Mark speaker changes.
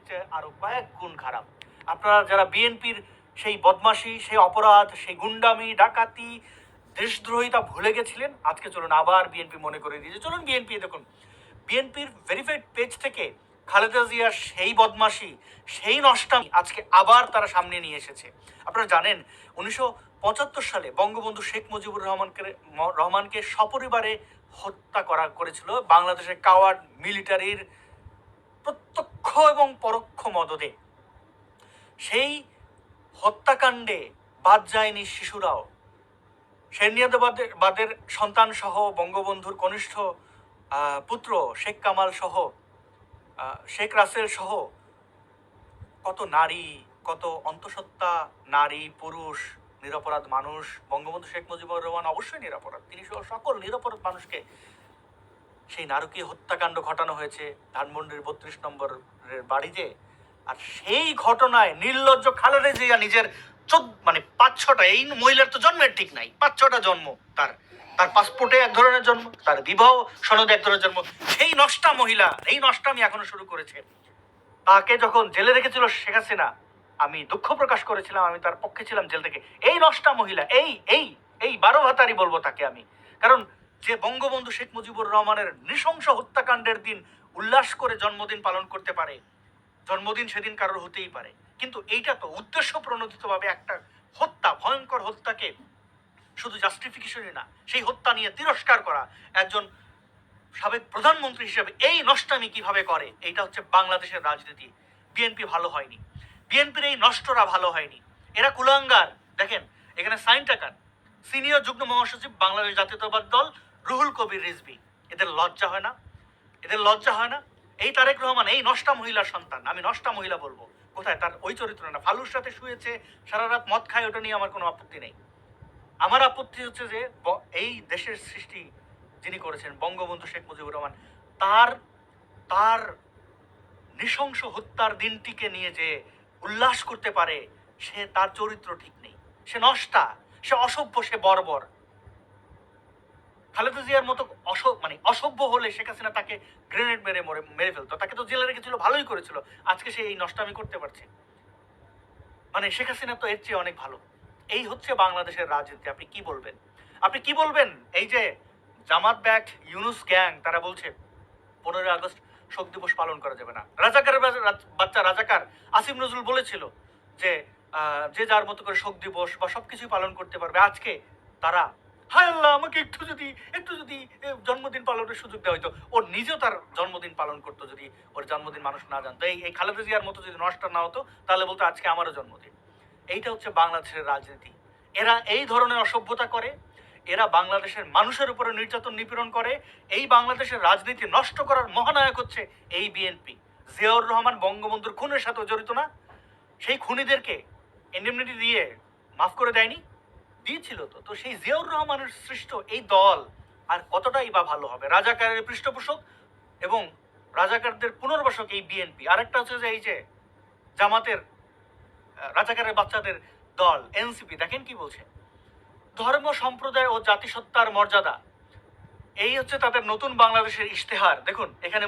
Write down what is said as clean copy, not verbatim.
Speaker 1: চেয়ে আরো কয়েক গুণ খারাপ। আপনারা যারা বিএনপির সেই বদমাশি, সেই অপরাধ, সেই গুন্ডামি, ডাকাতি, দেশদ্রোহিতা ভুলে গেছিলেন, আজকে চলুন আবার বিএনপি মনে করে দিয়েছে। চলুন বিএনপি দেখুন, বিএনপির ভেরিফাইড পেজ থেকে খালেদা জিয়ার সেই বদমাশি, সেই নষ্টামি আজকে আবার তারা সামনে নিয়ে এসেছে। আপনারা জানেন 1975 সালে বঙ্গবন্ধু শেখ মুজিবুর রহমানকে সপরিবারে হত্যা করেছিল বাংলাদেশের কাওয়ার্ড মিলিটারির প্রত্যক্ষ এবং পরোক্ষ মদদে। সেই হত্যাকাণ্ডে বাদ যায়নি শিশুরাও। শেরনিয়াবাদের সন্তান সহ, বঙ্গবন্ধুর কনিষ্ঠ পুত্র শেখ কামাল সহ, শেখ রাসেল সহ কত নারী, কত অন্তঃসত্ত্বা নারী, পুরুষ, নিরপরাধ মানুষ। বঙ্গবন্ধু শেখ মুজিবুর রহমান অবশ্যই নিরপরাধ, তিনি সহ সকল নিরপরাধ মানুষকে সেই নারকীয় হত্যাকাণ্ড ঘটানো হয়েছে ধানমন্ডির 32 নম্বরের বাড়িতে। আর সেই ঘটনায় নির্লজ্জ খালেদা জিয়া নিজের 5-6টা, এই মহিলার তো জন্মের ঠিক নাই, 5-6টা জন্ম, তার পাসপোর্টে এক ধরনের জন্ম, তার বিবাহ সনদে এক ধরনের জন্ম। সেই নষ্টা মহিলা এই নষ্টামি এখনো শুরু করেছে। তাকে যখন জেলে রেখেছিল শেখ হাসিনা, আমি দুঃখ প্রকাশ করেছিলাম, আমি তার পক্ষে ছিলাম জেল থেকে। এই নষ্টা মহিলা, এই 12 ভাতারি বলবো তাকে আমি, কারণ যে বঙ্গবন্ধু শেখ মুজিবুর রহমানের নৃশংস হত্যাকাণ্ডের দিন উল্লাস করে জন্মদিন পালন করতে পারে, জন্মদিন সেদিন কারোর হতেই পারে, কিন্তু এইটা তো উদ্দেশ্য প্রণোদিত ভাবে একটা হত্যা, ভয়ঙ্কর হত্যাকে শুধু জাস্টিফিকেশনই না, সেই হত্যা নিয়ে তিরস্কার করা একজন সাবেক প্রধানমন্ত্রী হিসেবে এই নষ্টামি কিভাবে করে, এইটা হচ্ছে বাংলাদেশের রাজনীতি। বিএনপি ভালো হয়নি, বিএনপির এই নষ্টরা ভালো হয়নি, এরা কুলাঙ্গার। দেখেন এখানে সাইন টাকার সিনিয়র যুগ্ম মহাসচিব বাংলাদেশ জাতীয়তাবাদী দল রুহুল কবির রিজভী, এদের লজ্জা হয় না? এদের লজ্জা হয় না? এই তারেক রহমান এই নষ্টা মহিলার সন্তান, আমি নষ্টা মহিলা বলবো, কোথায় তার ওই চরিত্র না? ফালুর সাথে শুয়েছে, সারা রাত মদ খায়, ওটা নিয়ে আমার কোনো আপত্তি নেই। আমার আপত্তি হচ্ছে যে এই দেশের সৃষ্টি যিনি করেছেন বঙ্গবন্ধু শেখ মুজিবুর রহমান, তার নৃশংস হত্যার দিনটিকে নিয়ে যে উল্লাস করতে পারে, সে তার চরিত্র ঠিক নেই, সে নষ্টা, সে অসভ্য, সে বর্বর। খালেদা জিয়ার মতো অসভ্য হলে শেখ হাসিনা তাকে গ্রেনেড মেরে ফেলতো, তাকে তো জেলে রেখেছিল, ভালোই করেছিল, আজকে সে এই নষ্টামি করতে পারছে। শেখ হাসিনা তো এর চেয়ে অনেক ভালো। এই হচ্ছে বাংলাদেশের রাজনীতি। আপনি কি বলবেন? আপনি কি বলবেন? এই যে জামাত ব্যাক ইউনুস গ্যাং, তারা বলছে 15 আগস্ট শোক দিবস পালন করা যাবে না। রাজাকারের বাচ্চা রাজাকার আসিফ নজরুল বলেছিল যে যে যার মতো করে শোক দিবস বা সবকিছুই পালন করতে পারবে। আজকে তারা, হায় আল্লাহ, আমাকে একটু যদি জন্মদিন পালনের সুযোগ দেওয়া হইতো। ওর নিজেও তার জন্মদিন পালন করতো, যদি ওর জন্মদিন মানুষ না জানতো। এই খালেদা জিয়ার মতো যদি নষ্ট না হতো, তাহলে বলতো আজকে আমারও জন্মদিন। এইটা হচ্ছে বাংলাদেশের রাজনীতি। এরা এই ধরনের অসভ্যতা করে, এরা বাংলাদেশের মানুষের উপরে নির্যাতন নিপীড়ন করে। এই বাংলাদেশের রাজনীতি নষ্ট করার মহানায়ক হচ্ছে এই বিএনপি। জিয়াউর রহমান বঙ্গবন্ধুর খুনের সাথে জড়িত না? সেই খুনিদেরকে ইন্ডেমনিটি দিয়ে মাফ করে দেয়নি? দিয়েছিল তো। তো সেই জিয়াউর রহমানের সৃষ্ট এই দল আর কতটাই বা ভালো হবে? রাজাকারের পৃষ্ঠপোষক এবং রাজাকারদের পুনর্বাসক এই বিএনপি। আরেকটা হচ্ছে যে এই যে জামাতের রাজাকারের বাচ্চাদের দল এনসিপি, দেখেন কি বলছে, ধর্ম, সম্প্রদায় ও জাতিসত্তার মর্যাদা, এই হচ্ছে তাদের নতুন বাংলাদেশের ইশতেহার। দেখুন এখানে